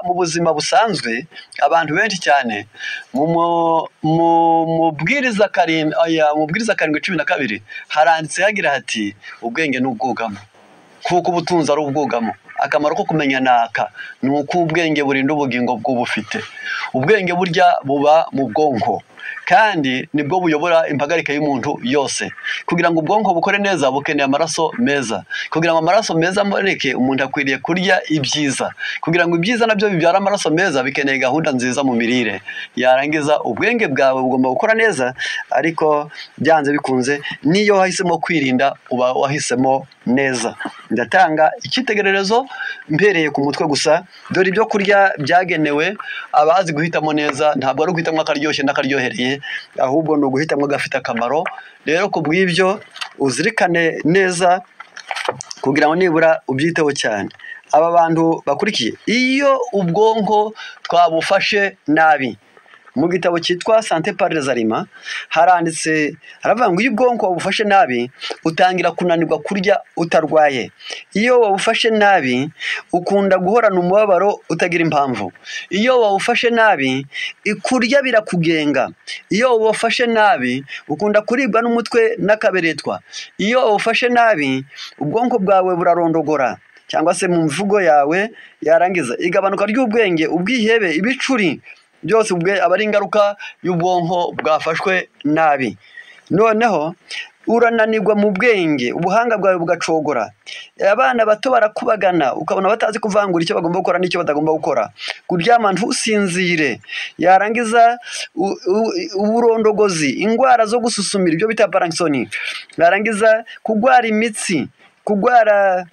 mu buzima busanzwe abantu benshi cyane mu bwiriza karindwi 12 haranditse hagira hati ubwenge n'ubwugamo kuko ubutunzi ari ubwugamo. Akamaro ko kumenya naka ni uko ubwenge burinda ubugingo bw'ubufite. Ubwenge burya buba mu bwonko kandi nibwo buyobora impagarike y'umuntu yose. Kugira ngo ubwonko bukore neza bukeneye amaraso meza. Kugira ngo amaraso meza amureke umuntu akwiriye kurya ibyiza. Kugira ngo ibyiza nabyo bibyara amaraso meza bikeneye gahunda nziza mu mirire. Yarangiza ubwenge bwawe bugomba gukora neza, ariko byanze bikunze niyo wahisemo kwirinda uba wahisemo neza. Ndatanga icyitegererezo mbereye ku mutwe gusa. Dore ibyo kurya byagenewe abazi guhitamo neza, ntabwo ari guhitamo akaryoshye n'akaryohereye, ahubwo ni uguhitamo gafite akamaro. Rero ku bw'ibyo uzirikane neza kugira ngo nibura ubyiteho cyane. Aba bantu bakurikiye, iyo ubwonko twabufashe nabi, mu gitabo cyitwa Santé par les Aliments haranditse, haravuga ngo iyo ubwonko wabufashe nabi utangira kunanirwa kurya utarwaye. Iyo wabufashe nabi ukunda guhorana umubabaro utagira impamvu. Iyo wabufashe nabi kurya birakugenga. Iyo wabufashe nabi ukunda kuribwa n'umutwe n'akaberetwa. Iyo wabufashe nabi ubwonko bwawe burarondogora, cyangwa se mu mvugo yawe yarangiza igabanuka ry'ubwenge, ubwihebe, ibicuri, byose aba ari ingaruka y'ubwonko bwafashwe nabi. Noneho urananirwa mu bwenge, ubuhanga bwawe bugacogora. Abana bato barakubagana ukabona batazi kuvangura icyo bagomba gukora n'icyo batagomba gukora. Kuryama ntusinzire, yarangiza uburondogozi, indwara zo gususumira, ibyo bita Parkinson, yarangiza kugwara imitsi, kugwara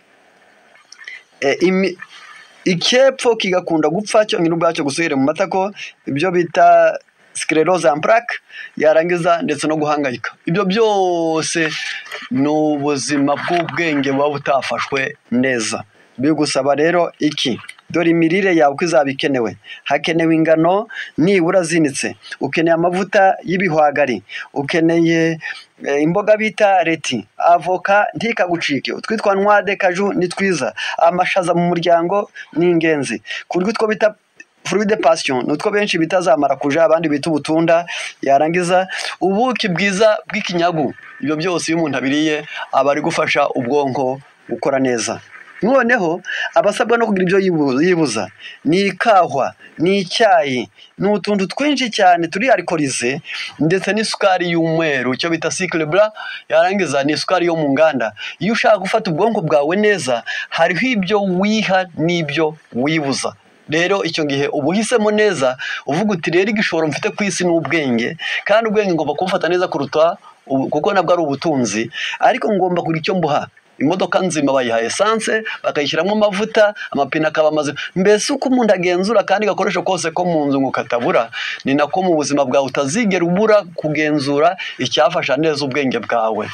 icyepfo kigakunda gupfa cyonyine ubwacyo gusubira mu matako, ibyo bita sclerose en plaques, yarangiza ndetse no guhangayika. Ibyo byose ni ubuzima bw'ubwenge buba butafashwe neza. Bigusaba rero iki? Dore imirire yawe uko izaba ikenewe. Hakenewe ingano nibura zinitse, ukeneye amavuta y'ibihwagari, ukeneye imboga bita leti, avoka ntikagucike, utwitwa noix de cajou ni twiza, amashaza mu muryango ni ingenzi, kurya utwo bita fruit de passion nutwo benshi bita za marakuja, abandi bita ubutunda, yarangiza ubuki bwiza bw'ikinyagu. Ibyo byose iyo umuntu abiriye aba ari gufasha ubwonko gukora neza. Noneho abasabwa no kugira ibyo yibuza ni ikahwa, ni icyayi, ni utuntu twinshi cyane turi alcoolize, ndetse n'isukari y'umweru, icyo bita sucre blanc, yarangiza ni isukari yo mu nganda. Iyo ushaka gufata ubwonko bwawe neza hariho ibyo wiha n'ibyo wibuza. Rero icyo gihe uba uhisemo neza, uvuga uti rero igishoro mfite ku isi n'ubwenge, kandi ubwenge ngomba kubufata neza kuruta kuko nabwo ari ubutunzi, ariko ngomba kugira icyo mbuha. Imodoka nzima bayiha essence, bakayishyiramo amavuta, amapine akaba mazima. Mbese uko umuntu agenzura kandi gakoresho kose ko mu nzu ngo katabura, ni nako mu buzima bwawe utazigera ubura kugenzura icyafasha neza ubwenge bwawe.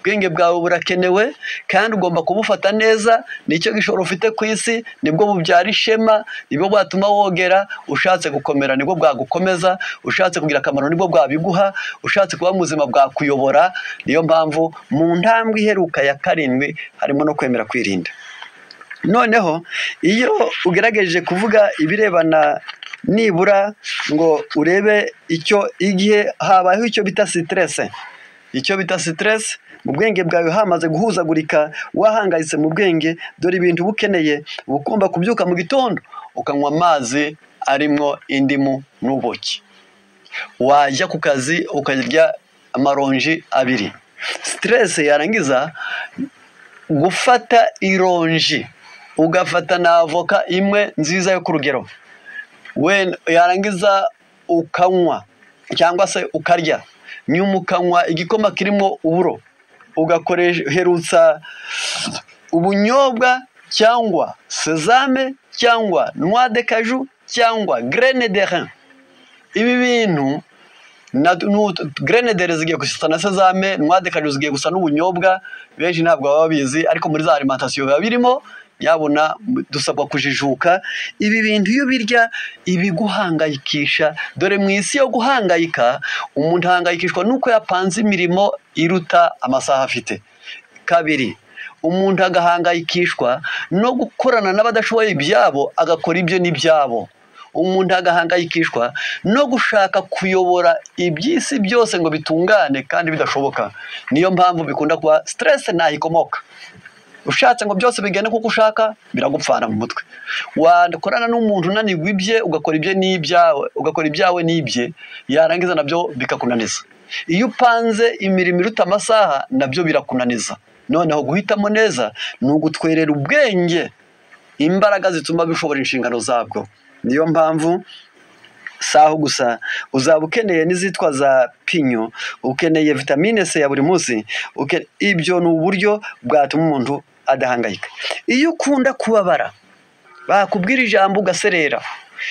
Ubwenge bwawe burakenewe kandi ugomba kubufata neza. Nicyo gishoro ufite ku isi, nibwo bubyara ishema, nibwo bwatuma wogera. Ushatse gukomera nibwo bwagukomeza, ushatse kugira akamaro nibwo bwabiguha, ushatse kuba muzima bwakuyobora. Niyo mpamvu mu ntambwe iheruka ya 7 harimo no kwemera kwirinda. Noneho iyo ugerageje kuvuga ibirebana nibura ngo urebe icyo igihe habayeho icyo bita stress, mu bwenge bwawe hamaze guhuzagurika, wahangayitse mu bwenge, dore ibintu bukeneye. Ugomba kubyuka mu gitondo ukanywa amazi arimo indimu n'ubuki. Wajya ku kazi ukarya amaronji 2. Stress yarangiza gufata ironji ugafata na avoka imwe nziza yo ku rugero, yarangiza ukanywa cyangwa se ukarya, nyuma ukanywa igikoma kirimo uburo, ugakoresherutsa ubunyobwa cyangwa sesame cyangwa noix de cajou cyangwa graine de rein. Ibi bintu graine de rein zigiye gusa na sesame, noix de cajou zigiye gusa n'ubunyobwa. Benshi ntabwo baba babizi, ariko muri za alimentation biba birimo. Yabona dusabwa kujijuka. Ibi bintu iyo birya ibiguhangayikisha, dore mu isi yo guhangayika umuntu ahangayikishwa nuko yapanze imirimo iruta amasaha afite. 2, umuntu agahangayikishwa no gukorana n'abadashoboye ibyabo agakora ibyo n'ibyabo. Umuntu agahangayikishwa no gushaka kuyobora iby'isi byose ngo bitungane kandi bidashoboka. Niyo mpamvu bikunda kuba stress ntayikomoka. Ushatse ngo byose bigende kuko ushaka biragupfana mu mutwe. Wakorana n'umuntu unanirwa ibye ugakora ibye n'ibyawe, ugakora ibyawe n'ibye, yarangiza nabyo bikakunaniza. Iyo upanze imirimo iruta amasaha nabyo birakunaniza. Noneho guhitamo neza ni ugutwerera ubwenge imbaraga zituma bishobora inshingano zabwo. Niyo mpamvu saho gusa uzaba ukeneye n'izitwa za pinyo, ukeneye vitamine C ya buri munsi. Ibyo ni uburyo bwatuma umuntu adahangayika. Iyo ukunda kubabara, bakubwira ijambo ugaserera,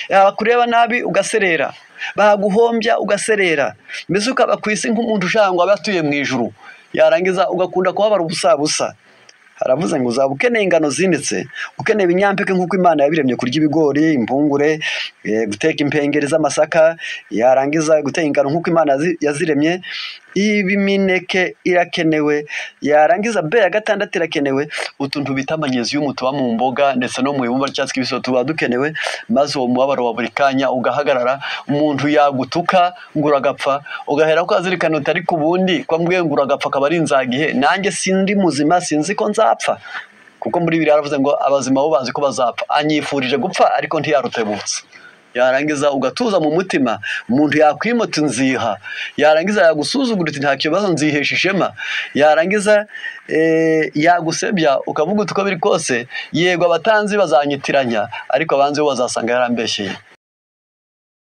bakureba nabi ugaserera, baguhombya ugaserera, mbese ukaba ku isi nk'umuntu ushaka ngo abe atuye mu ijuru, yarangiza ugakunda kubabara ubusa. Haravuze ngo uzaba ukeneye ingano zinitse, ukeneye ibinyampeke nk'uko Imana yabiremye, kurya ibigori, impungure, guteka impengeri z'amasaka, yarangiza guteka ingano nk'uko Imana yaziremye. Ibimineke irakenewe, yarangiza B ya gatandatu irakenewe. Utuntu bita magnesium tuba mu mboga ndetse no mu ibumba ry'icyatsi kibisi tuba dukenewe, maze uwo mubabaro wa buri kanya ugahagarara. Umuntu yagutuka ngo uragapfa, ugahera ko azirikana utari ku bundi kwa mbwe ngo uragapfa akaba ari inzagihe. Nanjye sindi muzima, sinzi ko nzapfa, kuko muri Bibiliya yaravuze ngo abazima bo bazi ko bazapfa. Anyifurije gupfa ariko ntiyarutebutse. Yarangiza ugatuza mu mutima, umuntu yakwimota nziha, yarangiza yagusuzugura uti nta kibazo nzihesha ishema, yarangiza yagusebya ukavuga uko biri kose, yego abatanzi bazanyitiranya ariko abanzi bo bazasanga yarambeshyeye.